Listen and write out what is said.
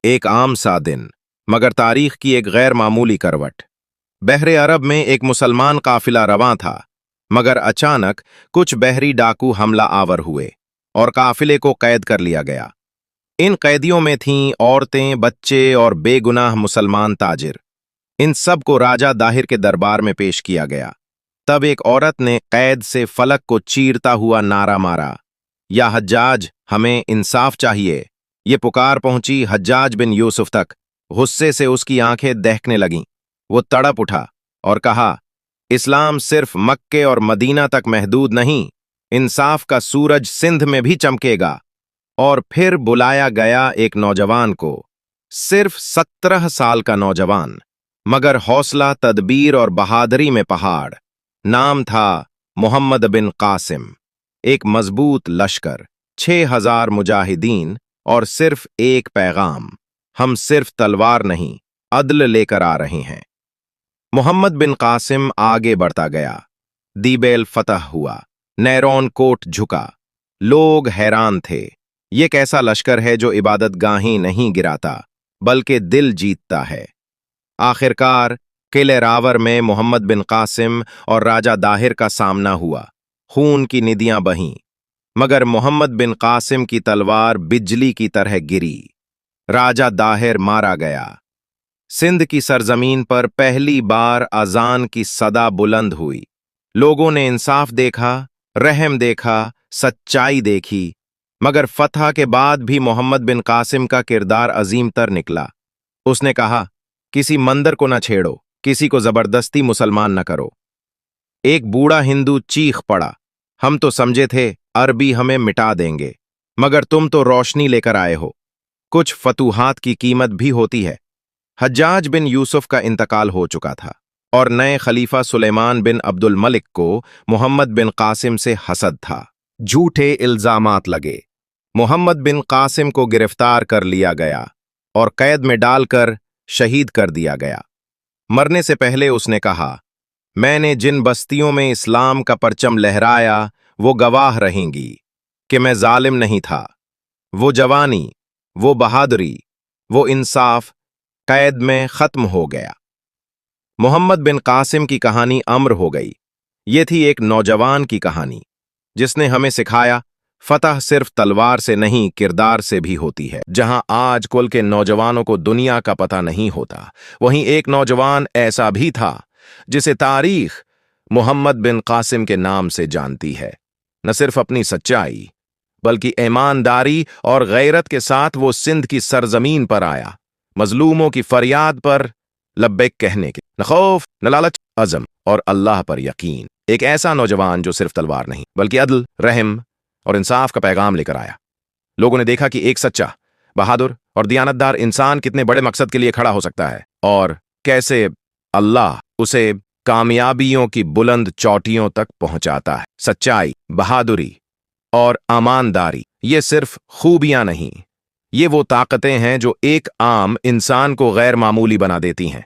ایک عام سا دن، مگر تاریخ کی ایک غیر معمولی کروٹ۔ بحر عرب میں ایک مسلمان قافلہ رواں تھا، مگر اچانک کچھ بحری ڈاکو حملہ آور ہوئے اور قافلے کو قید کر لیا گیا۔ ان قیدیوں میں تھیں عورتیں، بچے اور بے گناہ مسلمان تاجر۔ ان سب کو راجہ داہر کے دربار میں پیش کیا گیا۔ تب ایک عورت نے قید سے فلک کو چیرتا ہوا نعرہ مارا، یا حجاج، ہمیں انصاف چاہیے۔ یہ پکار پہنچی حجاج بن یوسف تک۔ غصے سے اس کی آنکھیں دہکنے لگیں۔ وہ تڑپ اٹھا اور کہا، اسلام صرف مکے اور مدینہ تک محدود نہیں، انصاف کا سورج سندھ میں بھی چمکے گا۔ اور پھر بلایا گیا ایک نوجوان کو، صرف 17 سال کا نوجوان، مگر حوصلہ، تدبیر اور بہادری میں پہاڑ۔ نام تھا محمد بن قاسم۔ ایک مضبوط لشکر، 6000 مجاہدین اور صرف ایک پیغام، ہم صرف تلوار نہیں، عدل لے کر آ رہے ہیں۔ محمد بن قاسم آگے بڑھتا گیا۔ دیبیل فتح ہوا، نیرون کوٹ جھکا۔ لوگ حیران تھے، یہ کیسا لشکر ہے جو عبادت گاہیں نہیں گراتا بلکہ دل جیتتا ہے۔ آخرکار قلعہ راور میں محمد بن قاسم اور راجہ داہر کا سامنا ہوا۔ خون کی ندیاں بہیں، مگر محمد بن قاسم کی تلوار بجلی کی طرح گری۔ راجہ داہر مارا گیا۔ سندھ کی سرزمین پر پہلی بار اذان کی صدا بلند ہوئی۔ لوگوں نے انصاف دیکھا، رحم دیکھا، سچائی دیکھی۔ مگر فتح کے بعد بھی محمد بن قاسم کا کردار عظیم تر نکلا۔ اس نے کہا، کسی مندر کو نہ چھیڑو، کسی کو زبردستی مسلمان نہ کرو۔ ایک بوڑھا ہندو چیخ پڑا، ہم تو سمجھے تھے عربی ہمیں مٹا دیں گے، مگر تم تو روشنی لے کر آئے ہو۔ کچھ فتوحات کی قیمت بھی ہوتی ہے۔ حجاج بن یوسف کا انتقال ہو چکا تھا، اور نئے خلیفہ سلیمان بن عبد الملک کو محمد بن قاسم سے حسد تھا۔ جھوٹے الزامات لگے۔ محمد بن قاسم کو گرفتار کر لیا گیا اور قید میں ڈال کر شہید کر دیا گیا۔ مرنے سے پہلے اس نے کہا، میں نے جن بستیوں میں اسلام کا پرچم لہرایا وہ گواہ رہیں گی کہ میں ظالم نہیں تھا۔ وہ جوانی، وہ بہادری، وہ انصاف قید میں ختم ہو گیا۔ محمد بن قاسم کی کہانی امر ہو گئی۔ یہ تھی ایک نوجوان کی کہانی جس نے ہمیں سکھایا، فتح صرف تلوار سے نہیں، کردار سے بھی ہوتی ہے۔ جہاں آج کل کے نوجوانوں کو دنیا کا پتہ نہیں ہوتا، وہیں ایک نوجوان ایسا بھی تھا جسے تاریخ محمد بن قاسم کے نام سے جانتی ہے۔ نہ صرف اپنی سچائی بلکہ ایمانداری اور غیرت کے ساتھ وہ سندھ کی سرزمین پر آیا، مظلوموں کی فریاد پر لبیک کہنے کے، نہ خوف، نہ لالچ، عزم اور اللہ پر یقین۔ ایک ایسا نوجوان جو صرف تلوار نہیں بلکہ عدل، رحم اور انصاف کا پیغام لے کر آیا۔ لوگوں نے دیکھا کہ ایک سچا، بہادر اور دیانتدار انسان کتنے بڑے مقصد کے لیے کھڑا ہو سکتا ہے، اور کیسے اللہ اسے کامیابیوں کی بلند چوٹیوں تک پہنچاتا ہے۔ سچائی، بہادری اور ایمانداری، یہ صرف خوبیاں نہیں، یہ وہ طاقتیں ہیں جو ایک عام انسان کو غیر معمولی بنا دیتی ہیں۔